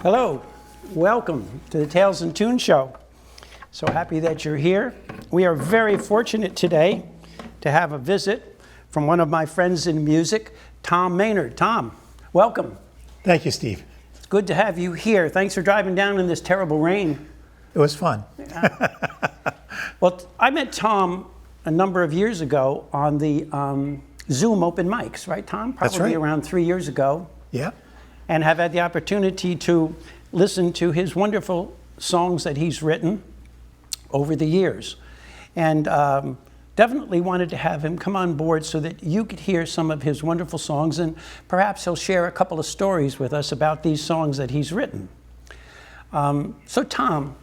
Hello, welcome to the Tales and Tunes Show. So happy that you're here. We are very fortunate today to have a visit from one of my friends in music, Tom Maynard. Tom, welcome. Thank you, Steve. It's good to have you here. Thanks for driving down in this terrible rain. It was fun. Well, I met Tom a number of years ago on the Zoom open mics, right, Tom? That's Probably right. around 3 years ago. Yeah. And have had the opportunity to listen to his wonderful songs that he's written over the years. And definitely wanted to have him come on board so that you could hear some of his wonderful songs, and perhaps he'll share a couple of stories with us about these songs that he's written. So Tom,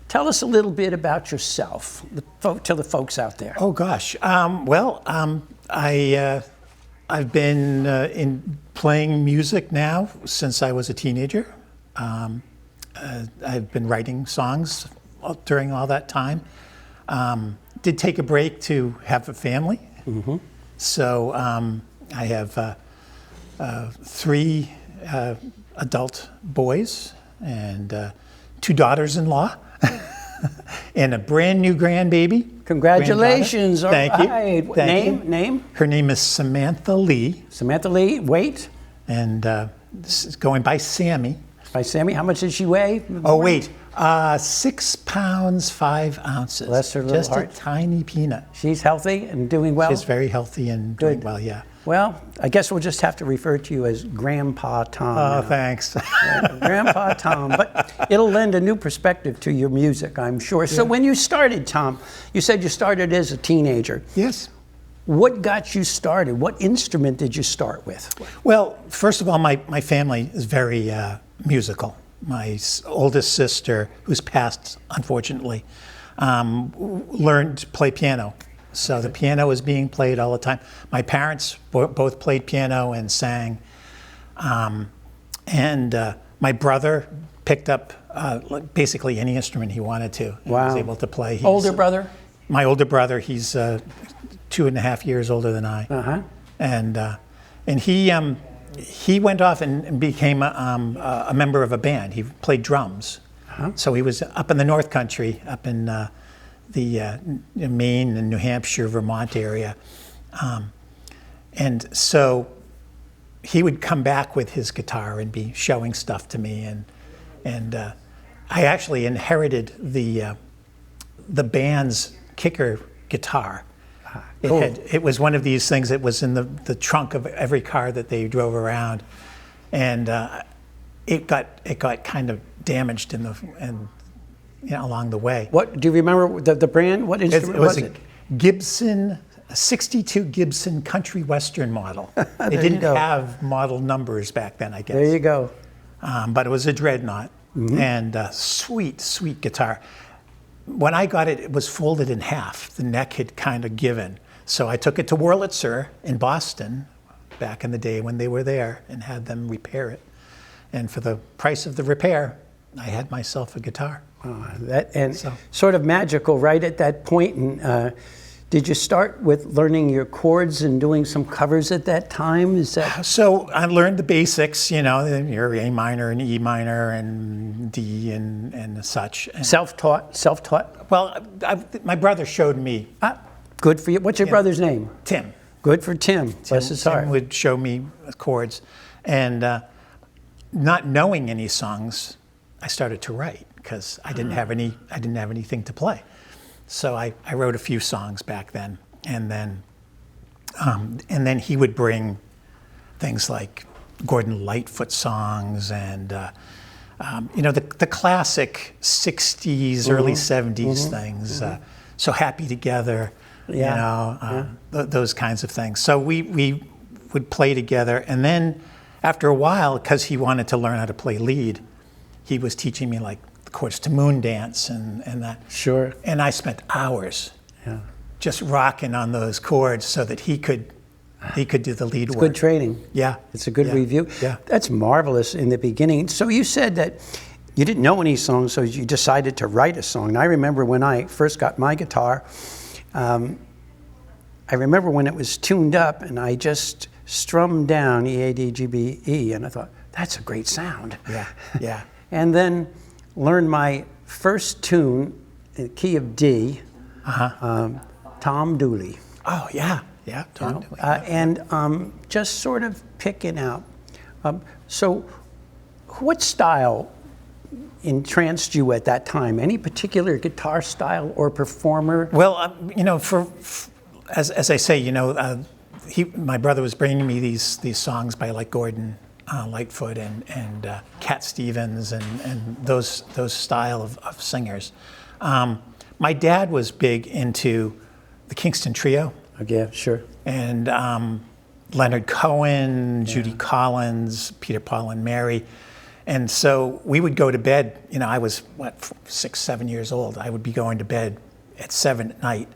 tell us a little bit about yourself, to the folks out there. Oh gosh. I've been playing music now since I was a teenager. I've been writing songs during all that time. Did take a break to have a family. Mm-hmm. So I have 3 adult boys and 2 daughters-in-law. And a brand new grandbaby. Congratulations. All Thank right. you. Thank you. Name? Her name is Samantha Lee. Samantha Lee. Weight? And this is going by Sammy. By Sammy. How much did she weigh? Oh, wait. 6 pounds, 5 ounces. Bless her little Just heart. a tiny peanut. She's healthy and doing well? She's very healthy and doing well, yeah. Well, I guess we'll just have to refer to you as Grandpa Tom. Oh, now. thanks. Grandpa Tom. But it'll lend a new perspective to your music, I'm sure. Yeah. So when you started, Tom, you said you started as a teenager. Yes. What got you started? What instrument did you start with? Well, first of all, my family is very musical. My oldest sister, who's passed, unfortunately, learned to play piano. So the piano was being played all the time. My parents both played piano and sang. And my brother picked up basically any instrument he wanted to. Wow. He was able to play. Older brother? My older brother, he's 2.5 years older than I. Uh-huh. And he went off and became a member of a band. He played drums. Uh-huh. So he was up in the North Country, up in the Maine and New Hampshire, Vermont area. And so he would come back with his guitar and be showing stuff to me. And I actually inherited the band's kicker guitar. Cool. It was one of these things that was in the trunk of every car that they drove around, and it got kind of damaged along the way. What do you remember the brand? What instrument was it? Gibson, a '62 Gibson Country Western model. They didn't have model numbers back then, I guess. There you go. But it was a dreadnought, mm-hmm. And sweet guitar. When I got it, it was folded in half. The neck had kind of given. So I took it to Wurlitzer in Boston back in the day when they were there and had them repair it. And for the price of the repair, I had myself a guitar. Sort of magical, right, at that point. And did you start with learning your chords and doing some covers at that time? Is that so? I learned the basics, your A minor and E minor and D and such. And Self-taught. Well, my brother showed me. Good for you. What's your brother's name? Tim. Good for Tim. Bless his heart. Tim would show me chords, and not knowing any songs, I started to write because I didn't have anything to play. So I wrote a few songs back then, and then he would bring things like Gordon Lightfoot songs and the classic '60s, mm-hmm. early '70s mm-hmm. things. Mm-hmm. So Happy Together, those kinds of things. So we would play together, and then after a while, because he wanted to learn how to play lead, he was teaching me like the chords to Moon Dance and that. Sure. And I spent hours just rocking on those chords so that he could do the lead work. Good training. Yeah. It's a good review. Yeah. That's marvelous in the beginning. So you said that you didn't know any songs, so you decided to write a song. And I remember when I first got my guitar, I remember when it was tuned up and I just strummed down E, A, D, G, B, E, and I thought, that's a great sound. Yeah. and then learned my first tune in the key of D, Tom Dooley. Oh, yeah. Yeah, Tom Dooley. And just sort of picking out. So what style entranced you at that time? Any particular guitar style or performer? Well, you know, as I say, you know, my brother was bringing me these songs by like Gordon Lightfoot and Cat Stevens and those style of singers. My dad was big into the Kingston Trio. Yeah, sure. And Leonard Cohen, Judy Collins, Peter, Paul, and Mary. And so we would go to bed, you know, I was, 6, 7 years old. I would be going to bed at 7 at night.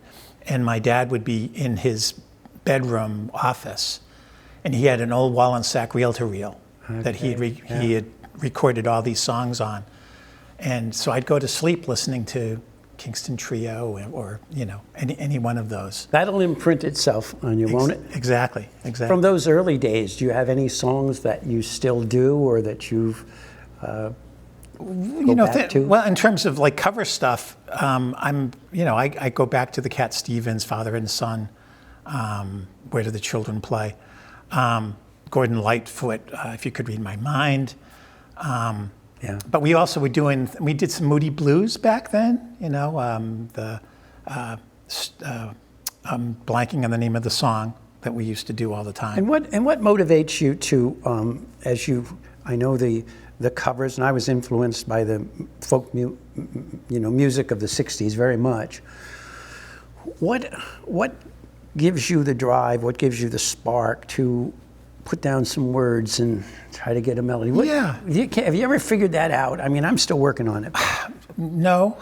And my dad would be in his bedroom office. And he had an old Wallensack Realtor reel that he had recorded all these songs on. And so I'd go to sleep listening to Kingston Trio or you know, any one of those. That'll imprint itself on you, won't it? Exactly. From those early days, do you have any songs that you still do or that you've you know, well, in terms of like cover stuff, I go back to the Cat Stevens, Father and Son, Where Do the Children Play, Gordon Lightfoot, If You Could Read My Mind. But we also we did some Moody Blues back then, you know, I'm blanking on the name of the song that we used to do all the time. And what motivates you to, I know the covers, and I was influenced by the folk music of the 60s very much. What gives you the drive, what gives you the spark to put down some words and try to get a melody? Have you ever figured that out? I mean, I'm still working on it. No.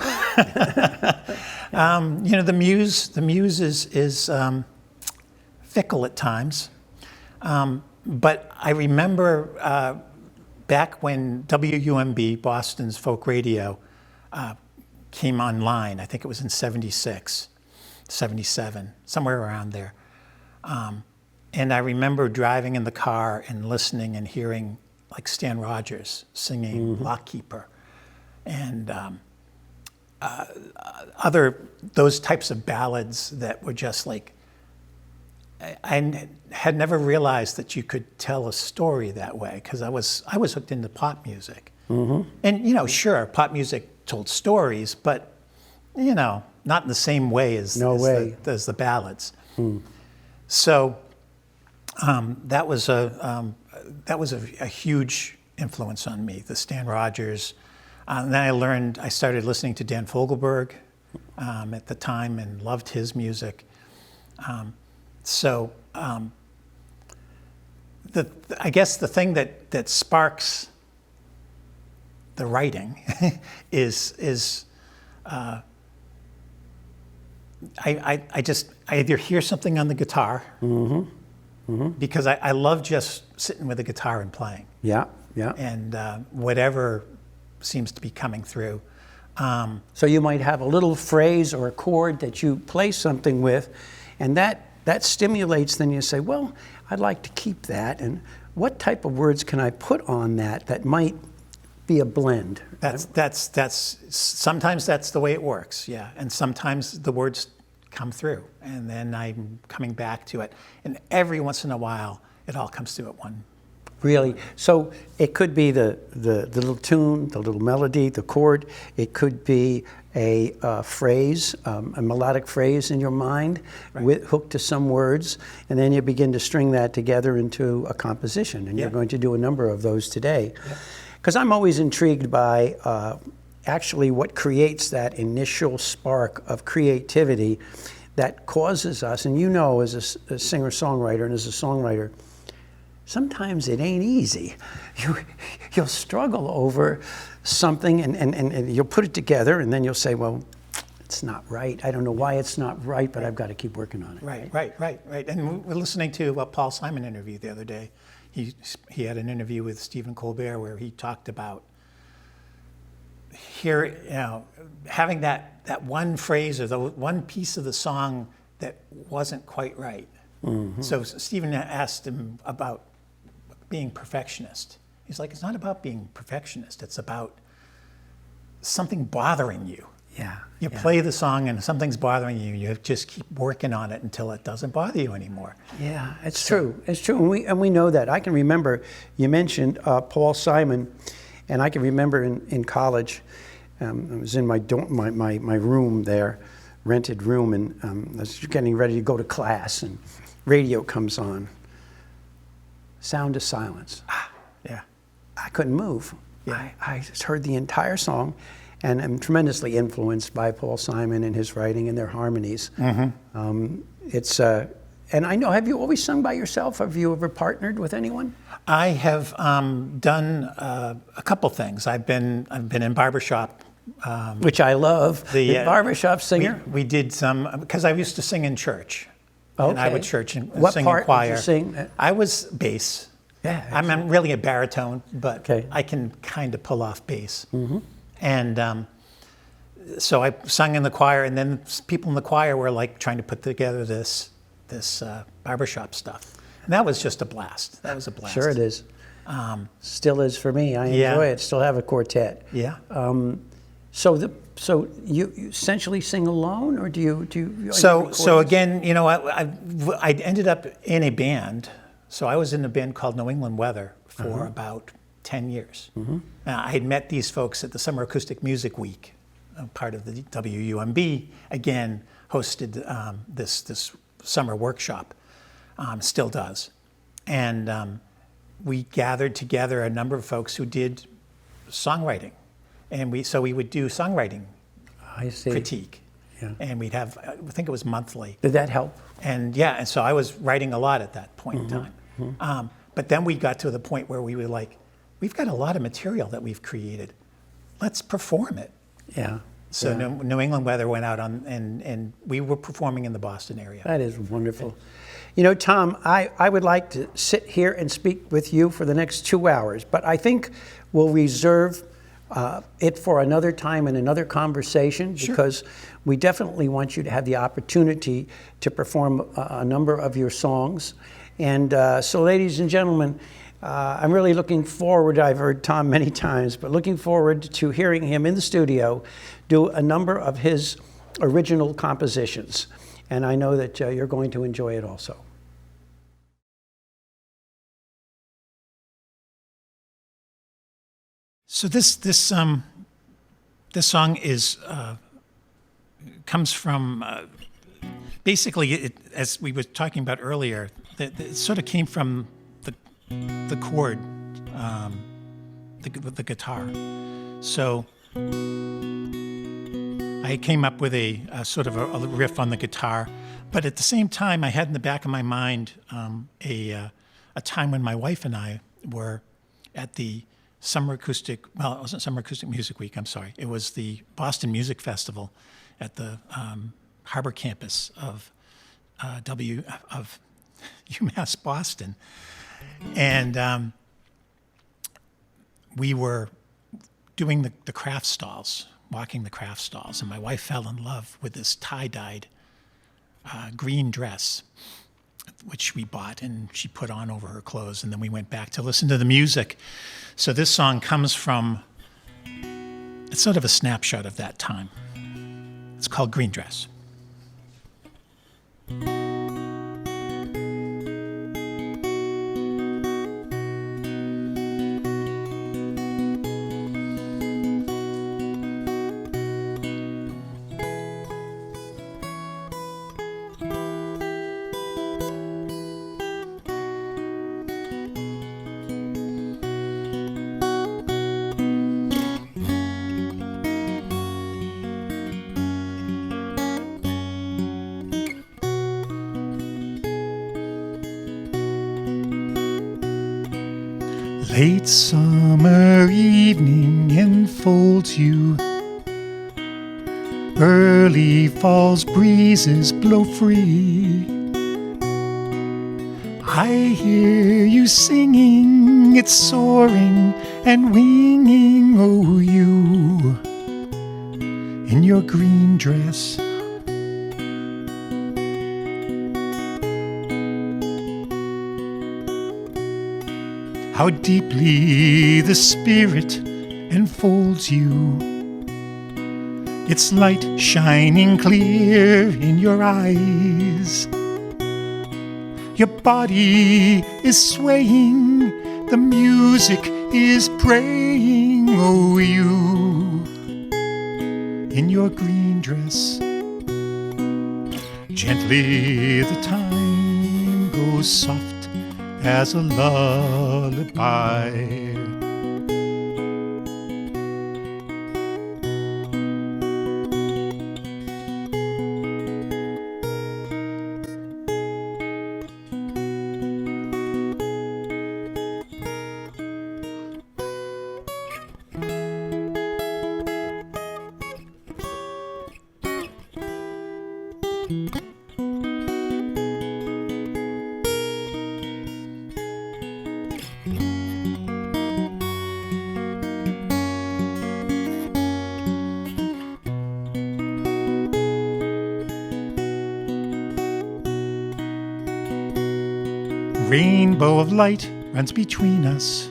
You know, the muse is fickle at times. But I remember back when WUMB, Boston's folk radio, came online, I think it was in 76, 77, somewhere around there. And I remember driving in the car and listening and hearing like Stan Rogers singing Lockkeeper and those types of ballads that were just like, I had never realized that you could tell a story that way because I was hooked into pop music. And, you know, sure, pop music told stories, but, you know, not in the same way as the ballads. So that was a huge influence on me, the Stan Rogers. And then I started listening to Dan Fogelberg at the time and loved his music. I guess the thing that sparks the writing is I either hear something on the guitar because I love just sitting with a guitar and playing. Yeah. And whatever seems to be coming through. So you might have a little phrase or a chord that you play something with, and that stimulates, then you say, well, I'd like to keep that, and what type of words can I put on that might be a blend? That's sometimes that's the way it works, yeah. And sometimes the words come through, and then I'm coming back to it. And every once in a while, it all comes through at one. Really? So it could be the little tune, the little melody, the chord. It could be a phrase, a melodic phrase in your mind, hooked to some words, and then you begin to string that together into a composition. And you're going to do a number of those today. Because I'm always intrigued by actually what creates that initial spark of creativity that causes us, and you know, as a singer-songwriter and as a songwriter, sometimes it ain't easy. You'll struggle over something and you'll put it together and then you'll say, well, it's not right. I don't know why it's not right, but I've got to keep working on it. Right. And we're listening to a Paul Simon interview the other day. He had an interview with Stephen Colbert where he talked about having that one phrase or the one piece of the song that wasn't quite right. So Stephen asked him about being perfectionist. He's like, it's not about being perfectionist. It's about something bothering you. Yeah. You play the song and something's bothering you. You just keep working on it until it doesn't bother you anymore. Yeah, it's true. It's true, and we know that. I can remember you mentioned Paul Simon, and I can remember in college, I was in my room there, rented room, and I was getting ready to go to class, and radio comes on. Sound of Silence. Yeah. I couldn't move. Yeah. I just heard the entire song, and I'm tremendously influenced by Paul Simon and his writing and their harmonies. It's and I know. Have you always sung by yourself? Have you ever partnered with anyone? I have done a couple things. I've been in barbershop. Which I love. The barbershop singer. We did some because I used to sing in church. Okay. And I would church and What sing part in choir. did you sing? I was bass. Yeah. I'm really a baritone, but Okay. I can kind of pull off bass. And so I sung in the choir, and then people in the choir were like trying to put together this barbershop stuff. And that was just a blast. That was a blast. Sure it is. Still is for me. I Yeah. enjoy it. Still have a quartet. Yeah. So you essentially sing alone, or do you? So again, you know, I ended up in a band. So I was in a band called New England Weather for about 10 years. I had met these folks at the Summer Acoustic Music Week, part of the WUMB. Again, hosted this summer workshop, still does, and we gathered together a number of folks who did songwriting, and we would do songwriting I see. critique, Yeah. and we'd have, I think it was monthly. Did that help? And and so I was writing a lot at that point in time. But then we got to the point where we were like, we've got a lot of material that we've created. Let's perform it. Yeah. So New England Weather went out and we were performing in the Boston area. That is wonderful. You know, Tom, I would like to sit here and speak with you for the next 2 hours, but I think we'll reserve it for another time and another conversation, because we definitely want you to have the opportunity to perform a number of your songs. And so, ladies and gentlemen, I'm really looking forward, I've heard Tom many times, but looking forward to hearing him in the studio do a number of his original compositions. And I know that you're going to enjoy it also. So this song is comes from basically, as we were talking about earlier, it sort of came from the chord, the guitar. So I came up with a sort of a riff on the guitar, but at the same time, I had in the back of my mind a time when my wife and I were at the Summer Acoustic, well, it wasn't Summer Acoustic Music Week, I'm sorry. It was the Boston Music Festival at the Harbor campus of UMass Boston. And we were doing the craft stalls, walking the craft stalls, and my wife fell in love with this tie-dyed green dress, which we bought and she put on over her clothes, and then we went back to listen to the music. So this song comes from, it's sort of a snapshot of that time. It's called Green Dress. Late summer evening enfolds you. Early fall's breezes blow free. I hear you singing, it's soaring and winging, oh you, in your green dress. how deeply the Spirit enfolds you. Its light shining clear in your eyes. Your body is swaying, the music is praying. Oh, you in your green dress. Gently the time goes soft as a lullaby. Rainbow of light runs between us.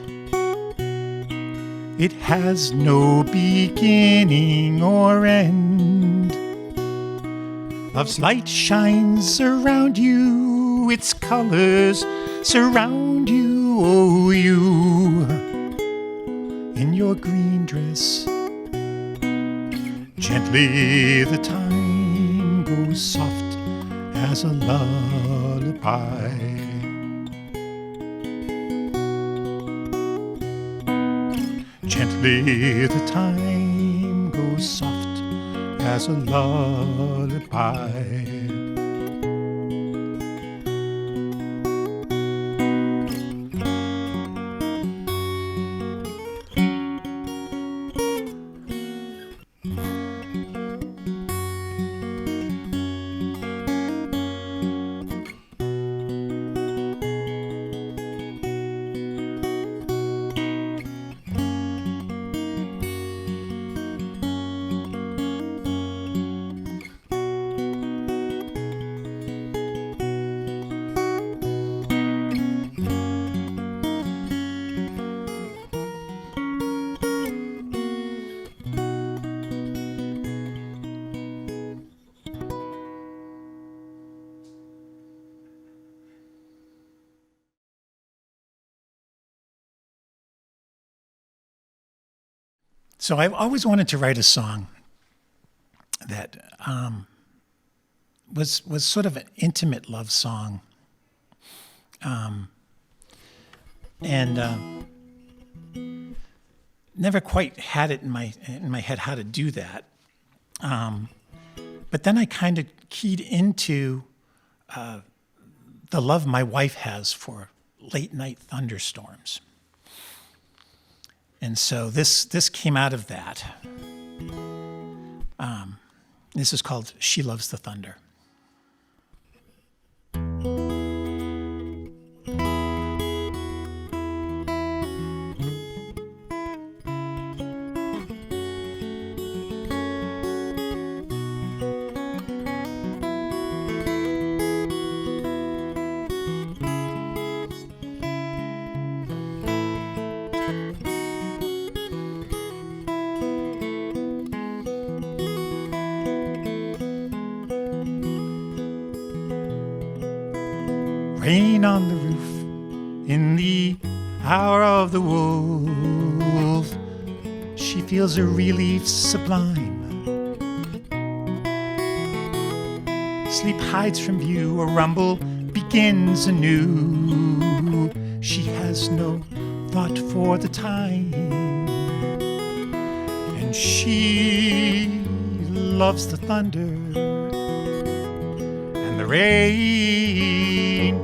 It has no beginning or end. Love's light shines around you, its colors surround you. Oh, you in your green dress. Gently the time goes soft as a lullaby. Gently the time goes soft as a lullaby. So I've always wanted to write a song that was sort of an intimate love song, and never quite had it in my head how to do that. But then I kind of keyed into the love my wife has for late night thunderstorms. And so this came out of that. This is called She Loves the Thunder. Rain on the roof in the hour of the wolf. She feels a relief sublime. Sleep hides from view, a rumble begins anew. She has no thought for the time, and she loves the thunder and the rain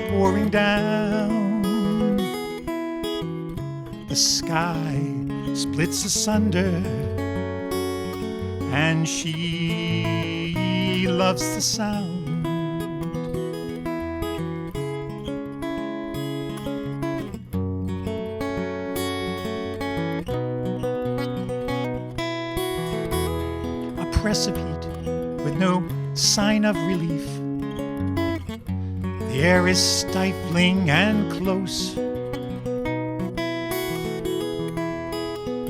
pouring down. The sky splits asunder, and she loves the sound. A precipice with no sign of relief. The air is stifling and close.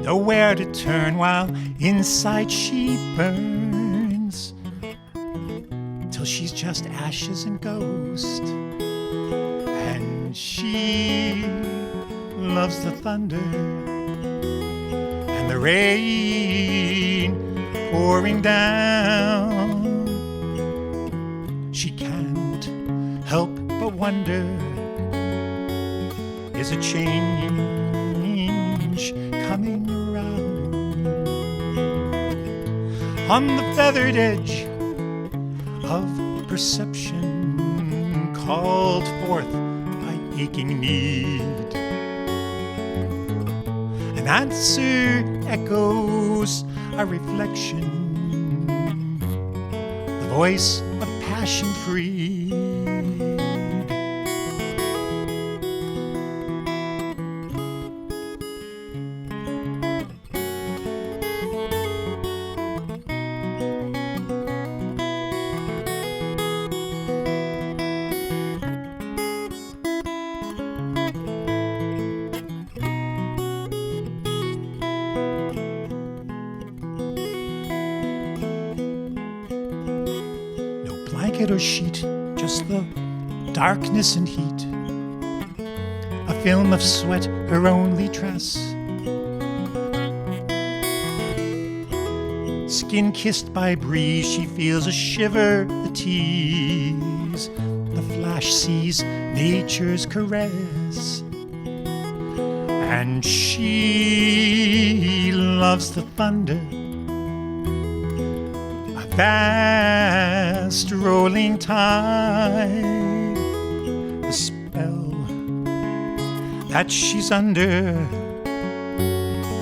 nowhere to turn while inside she burns, till she's just ashes and ghost. And she loves the thunder and the rain pouring down. She can't help but wonder, is a change coming around? On the feathered edge of perception, called forth by aching need, an answer echoes a reflection, the voice of passion free. Blanket or sheet, just the darkness and heat. A film of sweat, her only dress. Skin kissed by breeze, she feels a shiver, a tease. The flash sees nature's caress. And she loves the thunder, vast rolling tide, the spell that she's under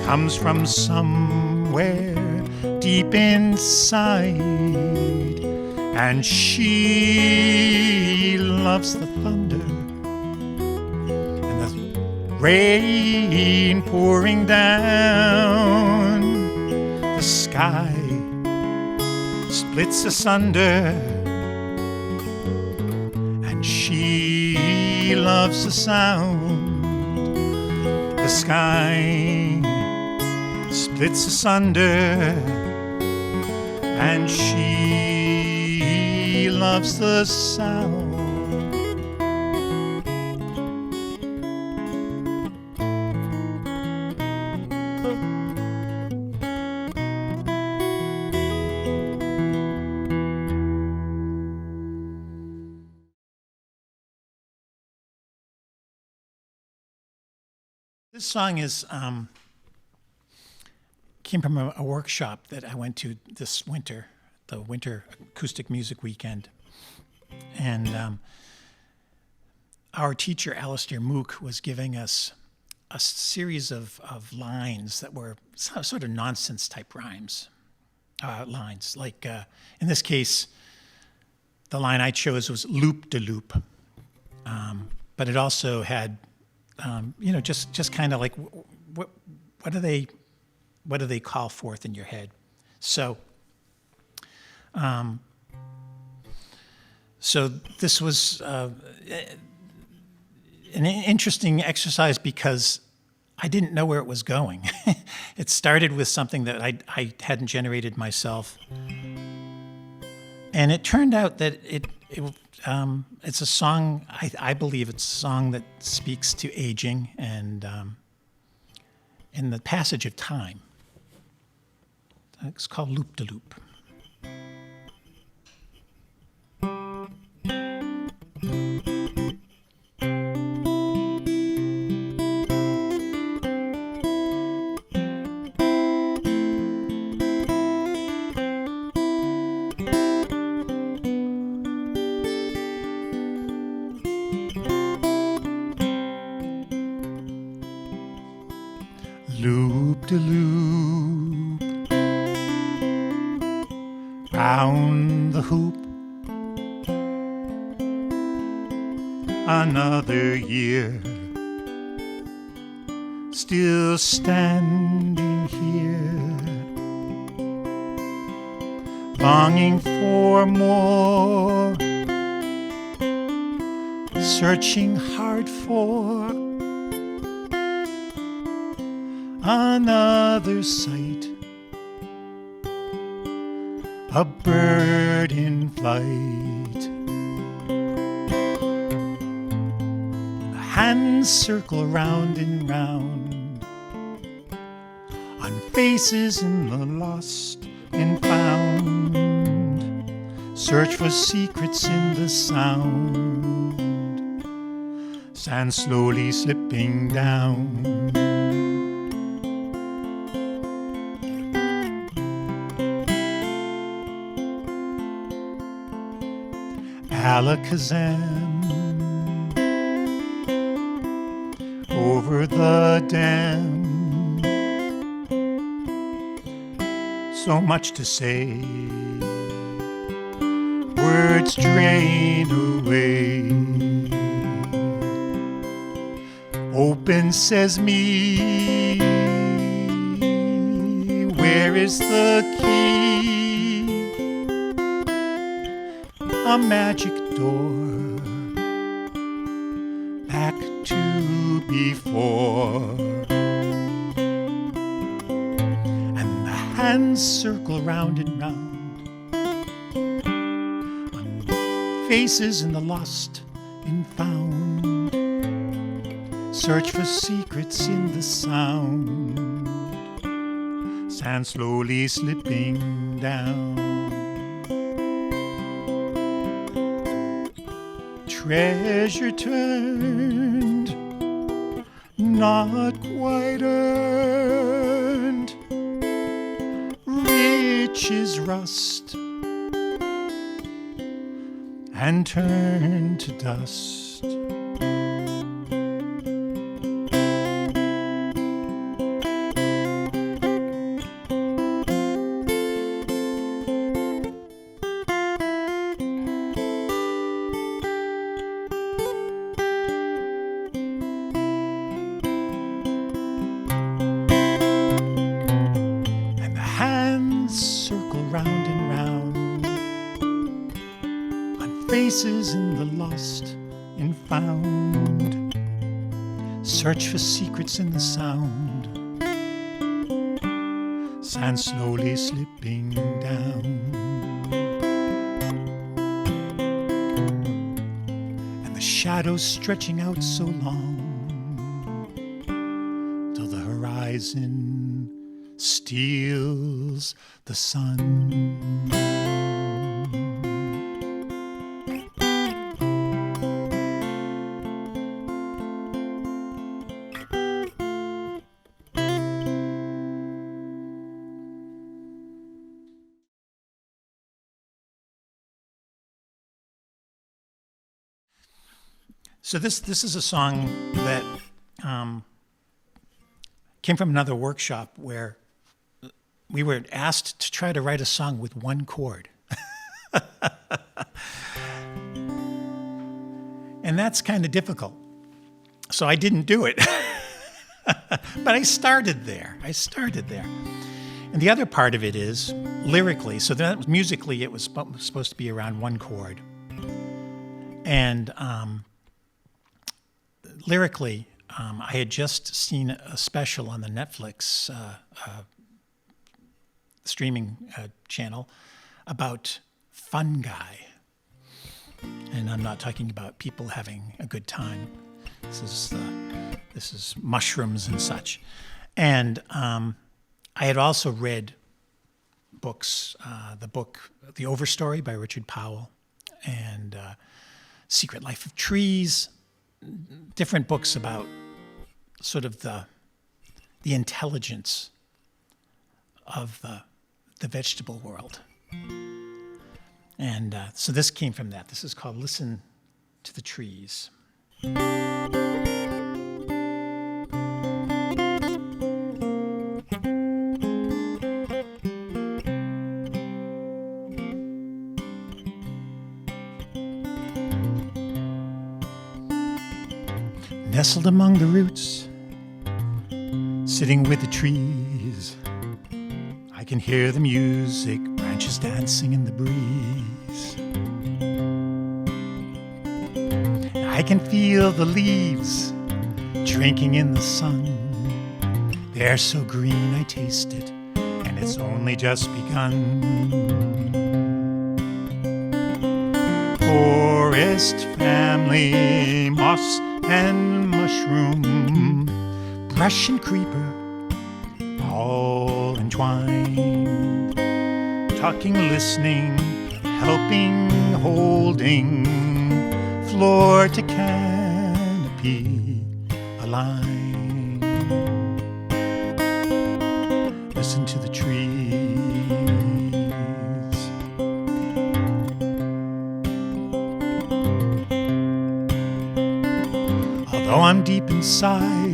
comes from somewhere deep inside, and she loves the thunder and the rain pouring down. The sky splits asunder, and she loves the sound. The sky splits asunder, and she loves the sound. This song came from a workshop that I went to this winter, the Winter Acoustic Music Weekend. And our teacher, Alistair Mook, was giving us a series of lines that were sort of nonsense type lines. Like in this case, the line I chose was loop-de-loop. But it also had just kind of like what do they call forth in your head? So this was an interesting exercise because I didn't know where it was going. It started with something that I hadn't generated myself, and it turned out that it's a song. I believe it's a song that speaks to aging and in the passage of time. It's called Loop de Loop. Loop-de-loop, round the hoop, another year, still standing here, longing for more, searching hard for another sight, a bird in flight. The hands circle round and round on faces in the lost and found. Search for secrets in the sound. Sand slowly slipping down. Alakazam over the dam. So much to say, words drain away. Open sesame, where is the key? A magic door back to before. And the hands circle round and round on faces in the lost and found. Search for secrets in the sound. Sand slowly slipping down. Treasure turned, not quite earned. Riches rust and turn to dust. Circle round and round on faces in the lost and found. Search for secrets in the sound. Sand slowly slipping down. And the shadows stretching out so long till the horizon steals the sun. So this is a song that came from another workshop where we were asked to try to write a song with one chord. And that's kind of difficult. So I didn't do it. But I started there. And the other part of it is lyrically. So that musically, it was supposed to be around one chord. And lyrically, I had just seen a special on the Netflix streaming channel about fungi. And I'm not talking about people having a good time. This is mushrooms and such. And I had also read books, the book The Overstory by Richard Powell and Secret Life of Trees, different books about sort of the intelligence of the vegetable world. And so this came from that. This is called Listen to the Trees. Nestled among the roots, sitting with the trees, I can hear the music, branches dancing in the breeze. I can feel the leaves drinking in the sun. They're so green I taste it, and it's only just begun. Forest family, moss and mushroom, brush and creeper, all entwined. Talking, listening, helping, holding, floor to canopy aligned. Listen to the trees. Although I'm deep inside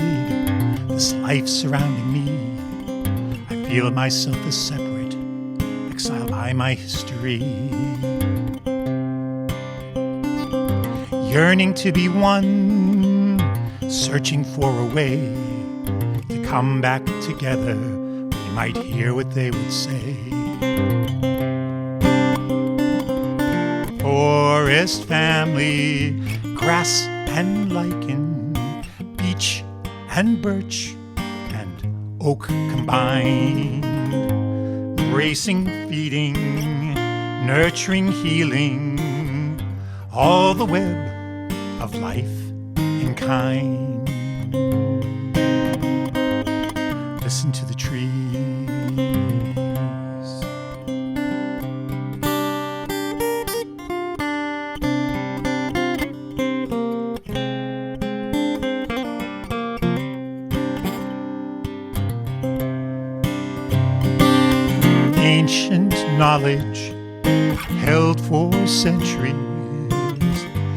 this life surrounding me, I feel myself as separate, exiled by my history. Yearning to be one, searching for a way to come back together. We might hear what they would say. Forest family, grass and lichen, beech and birch and oak combined, bracing, feeding, nurturing, healing, all the web of life in kind. Listen to the trees. Ancient knowledge held for centuries,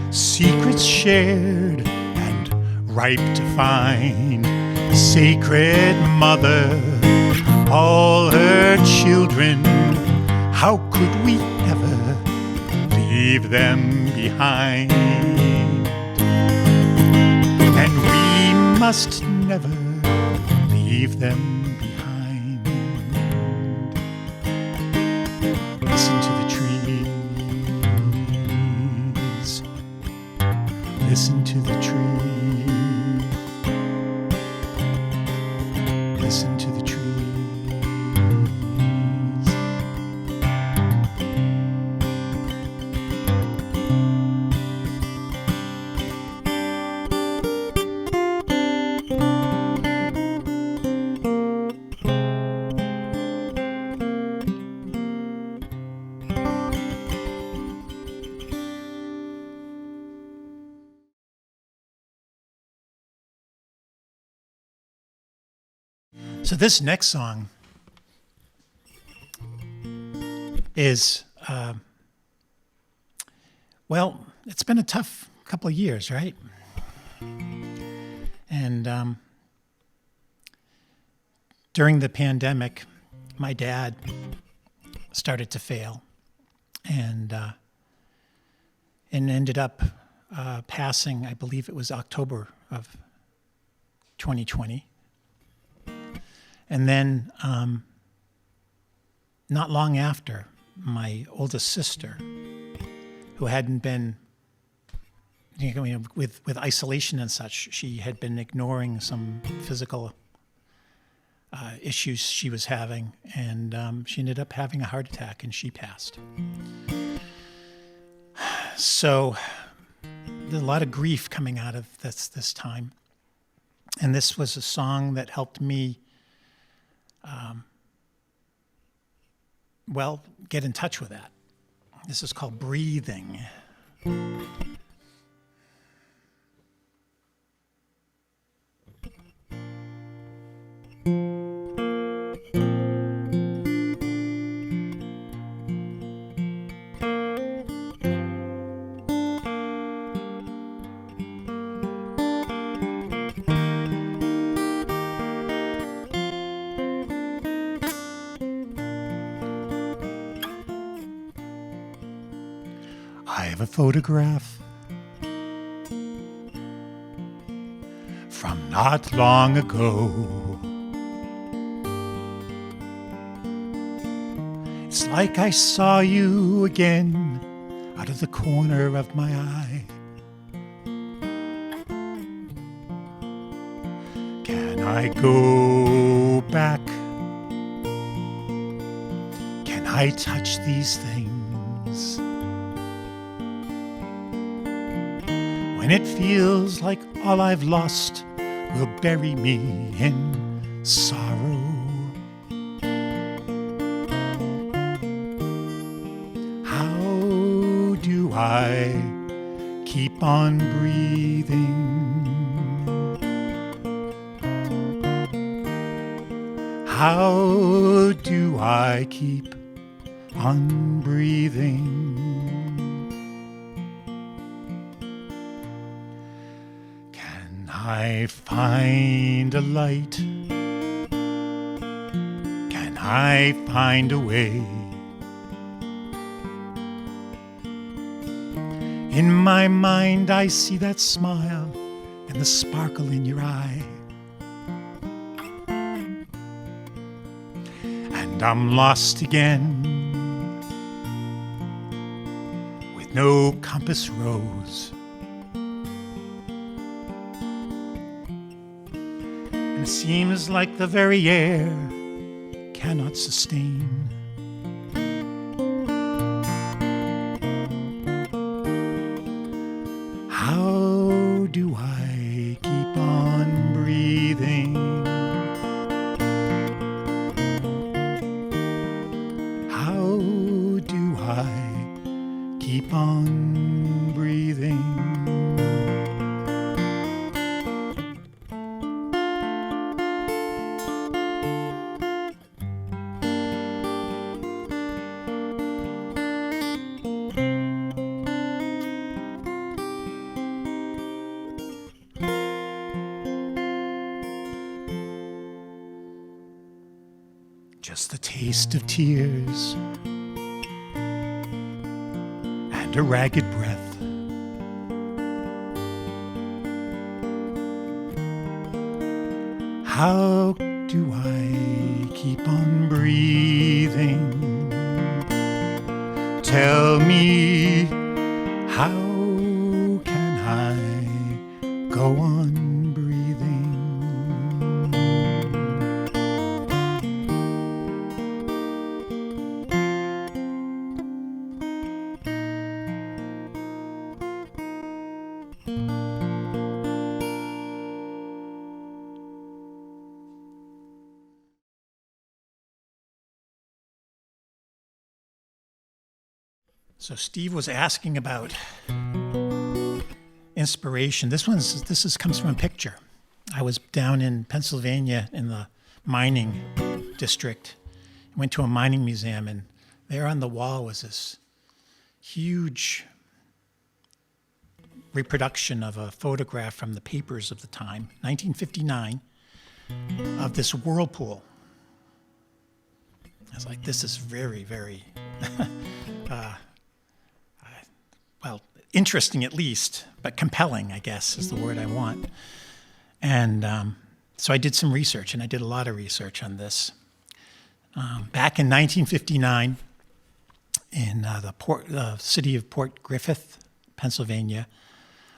secrets shared and ripe to find. Sacred mother, all her children, how could we ever leave them behind? And we must never leave them behind. Listen to the trees. Listen to the trees. Listen to the trees. So this next song is, well, it's been a tough couple of years, right? And during the pandemic, my dad started to fail and ended up passing, I believe it was October of 2020. And then, not long after, my oldest sister, who hadn't been, with isolation and such, she had been ignoring some physical issues she was having, and she ended up having a heart attack, and she passed. So there's a lot of grief coming out of this time, and this was a song that helped me get in touch with that. This is called Breathing. I have a photograph from not long ago. It's like I saw you again out of the corner of my eye. Can I go go back? Can I touch these things? When it feels like all I've lost will bury me in sorrow. How do I keep on breathing? How do I keep on breathing? Can I find a light? Can I find a way? In my mind I see that smile and the sparkle in your eye. And I'm lost again with no compass rose. And it seems like the very air cannot sustain. How do I keep on breathing? How do I keep on breathing? Just the taste of tears and a ragged breath. How do I keep on breathing? Tell me, how can I go on breathing? So Steve was asking about inspiration. This comes from a picture. I was down in Pennsylvania in the mining district. I went to a mining museum, and there on the wall was this huge reproduction of a photograph from the papers of the time, 1959, of this whirlpool. I was like, this is very, very well, interesting at least, but compelling, I guess, is the word I want. And so I did some research, and I did a lot of research on this. Back in 1959, in the city of Port Griffith, Pennsylvania,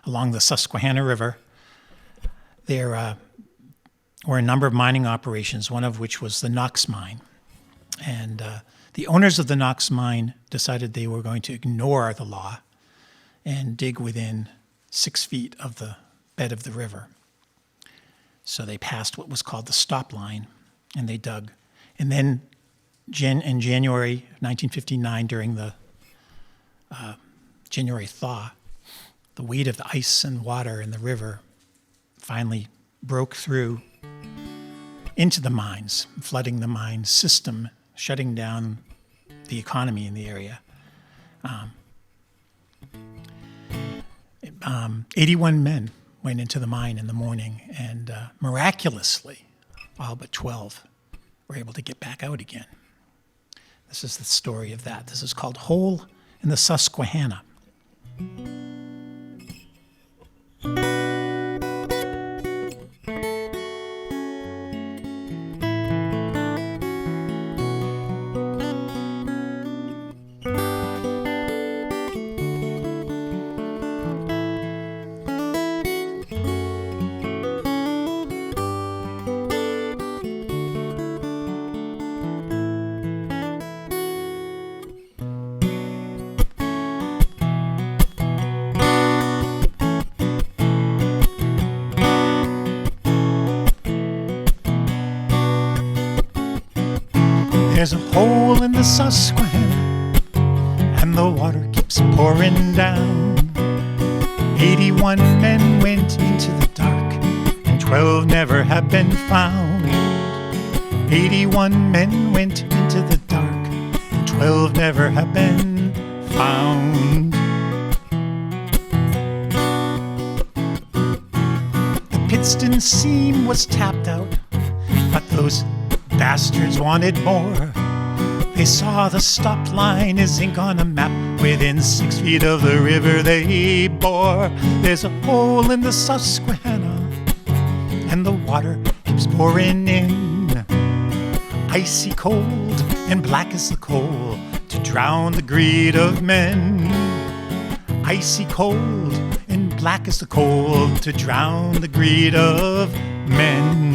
along the Susquehanna River, there were a number of mining operations, one of which was the Knox mine. And the owners of the Knox mine decided they were going to ignore the law and dig within 6 feet of the bed of the river. So they passed what was called the stop line, and they dug. And then in January 1959, during the January thaw, the weight of the ice and water in the river finally broke through into the mines, flooding the mine system, shutting down the economy in the area. 81 men went into the mine in the morning, and miraculously, all but 12 were able to get back out again. This is the story of that. This is called Hole in the Susquehanna. There's a hole in the Susquehanna, and the water keeps pouring down. 81 men went into the dark, and 12 never have been found. 81 men went into the dark, and 12 never have been found. The Pittston seam was tapped out, but those bastards wanted more. They saw the stopped line as ink on a map. Within 6 feet of the river they bore. There's a hole in the Susquehanna, and the water keeps pouring in. Icy cold and black as the coal to drown the greed of men. Icy cold and black as the coal to drown the greed of men.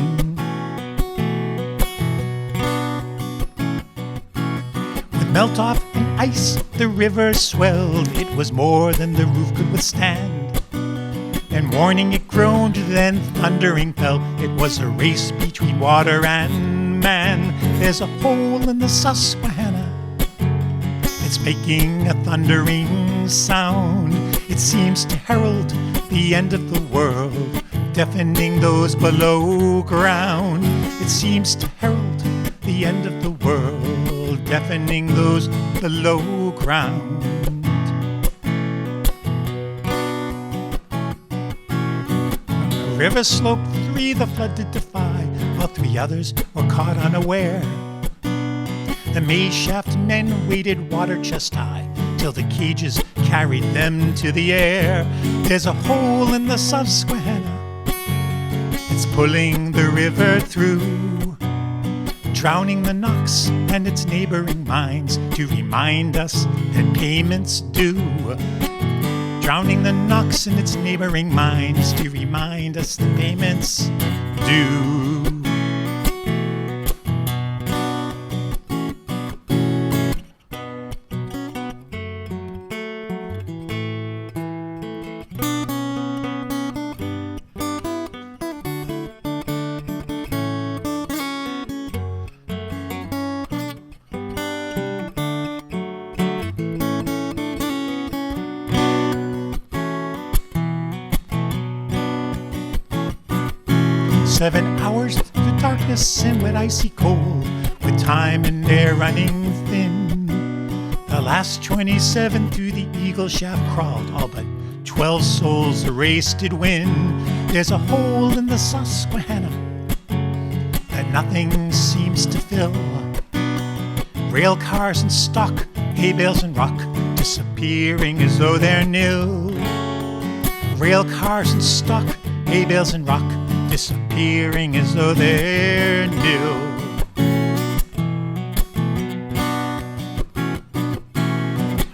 Melt off and ice, the river swelled. It was more than the roof could withstand. And warning it groaned, then thundering fell. It was a race between water and man. There's a hole in the Susquehanna, it's making a thundering sound. It seems to herald the end of the world, deafening those below ground. It seems to herald the end of the world, deafening those below ground. The river sloped 3, the flood did defy, while 3 others were caught unaware. The maze shaft men waded water chest high, till the cages carried them to the air. There's a hole in the Susquehanna, it's pulling the river through, drowning the Knox and its neighboring mines to remind us that payment's due. Drowning the Knox and its neighboring mines to remind us that payment's due. Seven hours through the darkness and wet icy cold, with time and air running thin. The last 27 through the Eagle shaft crawled, all but 12 souls the race did win. There's a hole in the Susquehanna that nothing seems to fill. Rail cars and stock, hay bales and rock, disappearing as though they're nil. Rail cars and stock, hay bales and rock, disappearing as though they're nil.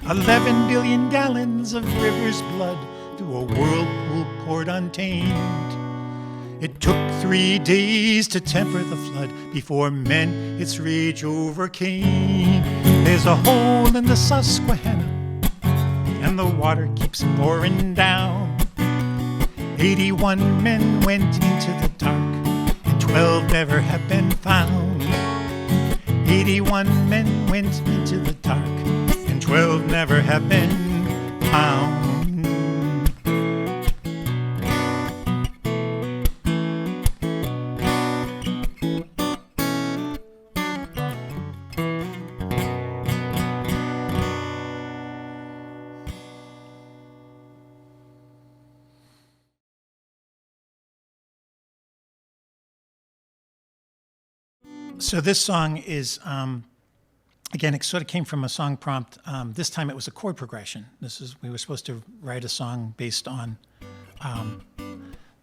$11 billion gallons of river's blood through a whirlpool poured untamed. It took 3 days to temper the flood before men its rage overcame. There's a hole in the Susquehanna, and the water keeps pouring down. 81 men went into the dark, and 12 never have been found. 81 men went into the dark, and 12 never have been found. So this song is, again, it sort of came from a song prompt. This time it was a chord progression. We were supposed to write a song based on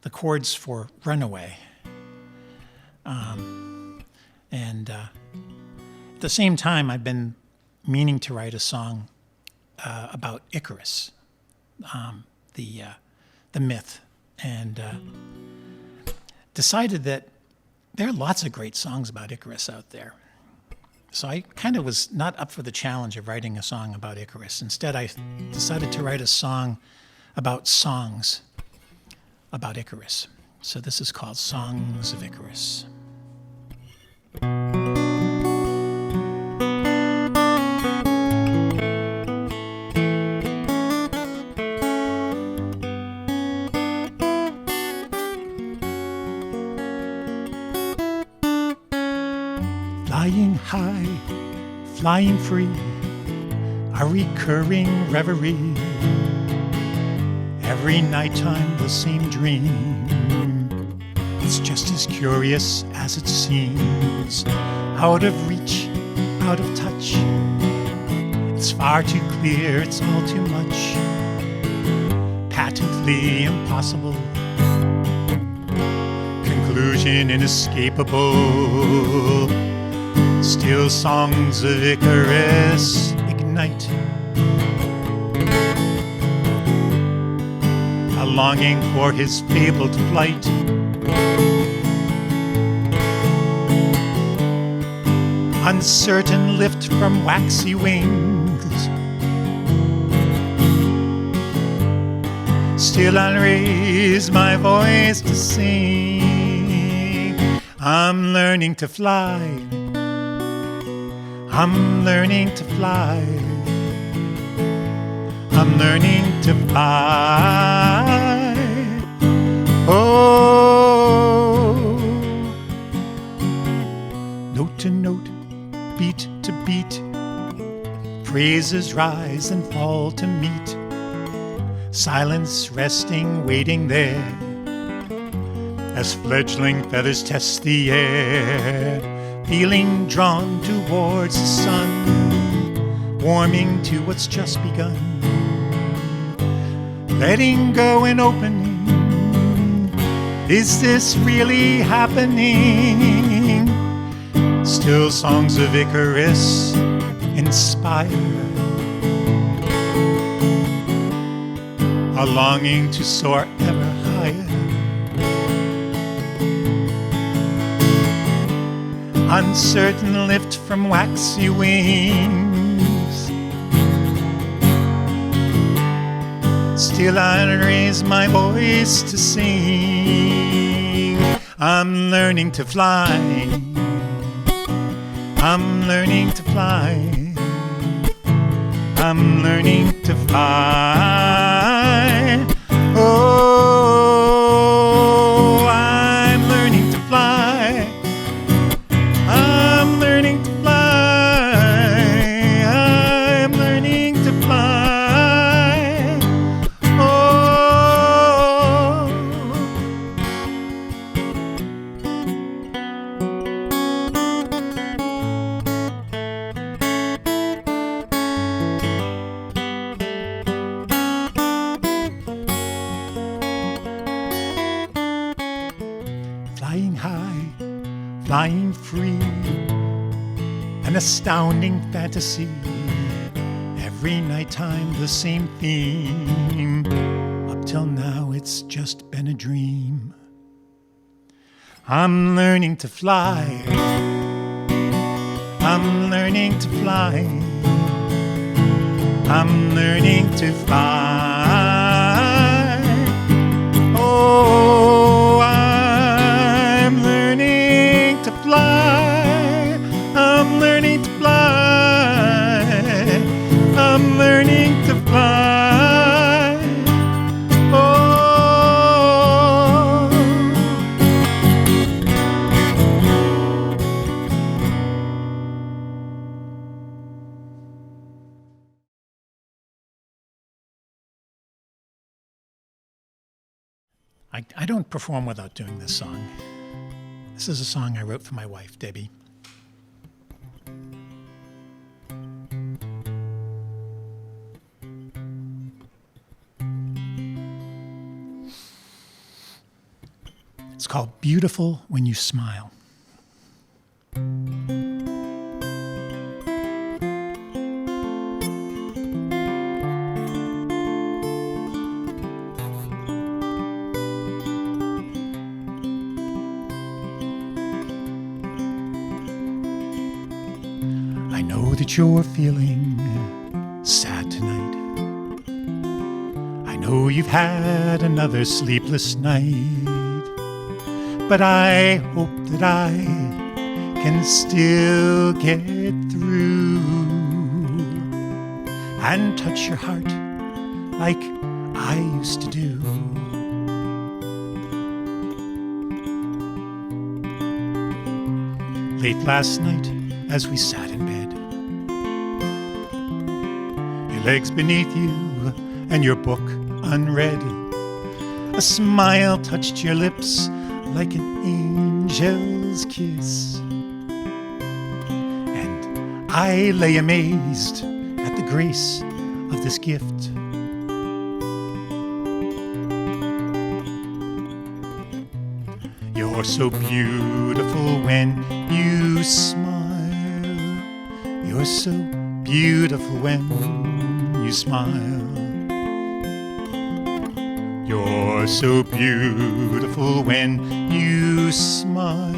the chords for Runaway. And at the same time, I've been meaning to write a song about Icarus, the myth, and decided that there are lots of great songs about Icarus out there. So I kind of was not up for the challenge of writing a song about Icarus. Instead, I decided to write a song about songs about Icarus. So this is called Songs of Icarus. flying free, a recurring reverie. Every nighttime the same dream. It's just as curious as it seems. Out of reach, out of touch. It's far too clear, it's all too much. Patently impossible. Conclusion inescapable. Still songs of Icarus ignite. A longing for his fabled flight. Uncertain lift from waxy wings. Still I'll raise my voice to sing. I'm learning to fly. I'm learning to fly. I'm learning to fly. Oh, note to note, beat to beat, praises rise and fall to meet. Silence resting, waiting there, as fledgling feathers test the air. Feeling drawn towards the sun, warming to what's just begun. Letting go and opening. Is this really happening? Still songs of Icarus inspire a longing to soar ever higher. Uncertain lift from waxy wings. Still I raise my voice to sing. I'm learning to fly. I'm learning to fly. I'm learning to fly. Oh, I'm learning to fly. I'm learning to fly. I'm learning to fly. Oh. Flying high, flying free, an astounding fantasy. Every nighttime the same theme. Up till now it's just been a dream. I'm learning to fly. I'm learning to fly. I'm learning to fly. Oh, I'm learning to fly. I'm learning to fly. I'm learning to fly. Oh. I don't perform without doing this song. This is a song I wrote for my wife, Debbie. It's called Beautiful When You Smile. I know that you're feeling sad tonight. I know you've had another sleepless night. But I hope that I can still get through and touch your heart like I used to do. Late last night, as we sat in bed, legs beneath you and your book unread. A smile touched your lips like an angel's kiss. And I lay amazed at the grace of this gift. You're so beautiful when you smile. You're so beautiful when you smile. You're so beautiful when you smile.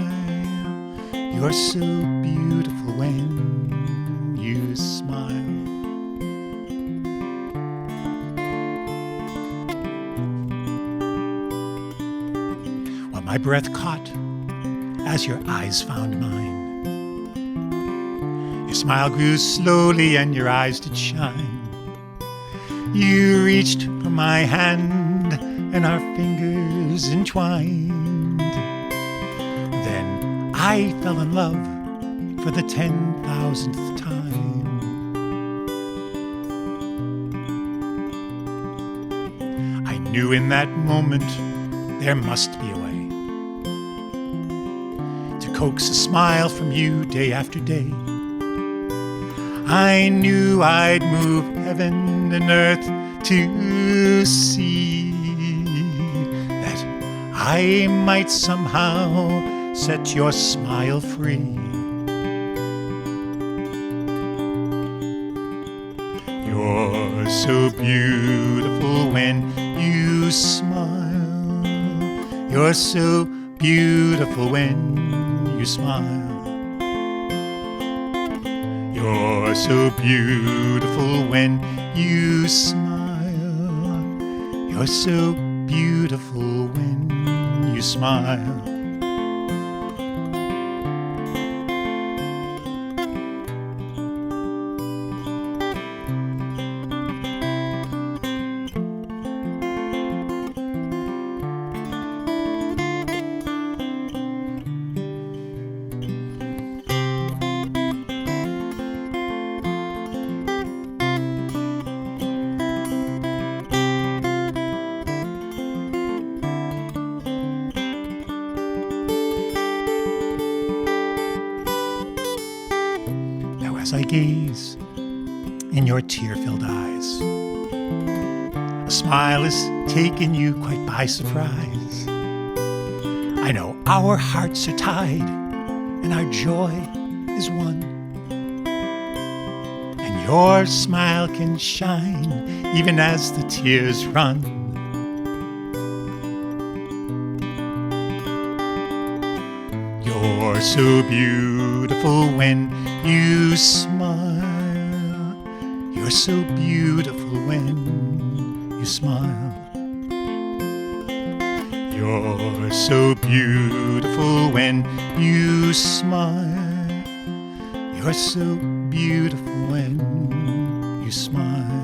You're so beautiful when you smile. Well, my breath caught as your eyes found mine. Your smile grew slowly and your eyes did shine. You reached for my hand and our fingers entwined. Then I fell in love for the 10,000th time. I knew in that moment there must be a way to coax a smile from you day after day. I knew I'd move heaven and earth to see that I might somehow set your smile free. You're so beautiful when you smile. You're so beautiful when you smile. You're so beautiful when you smile. You're so beautiful when you smile. As I gaze in your tear-filled eyes, a smile has taken you quite by surprise. I know our hearts are tied and our joy is one, and your smile can shine even as the tears run. You're so beautiful when you smile. You're so beautiful when you smile. You're so beautiful when you smile. You're so beautiful when you smile.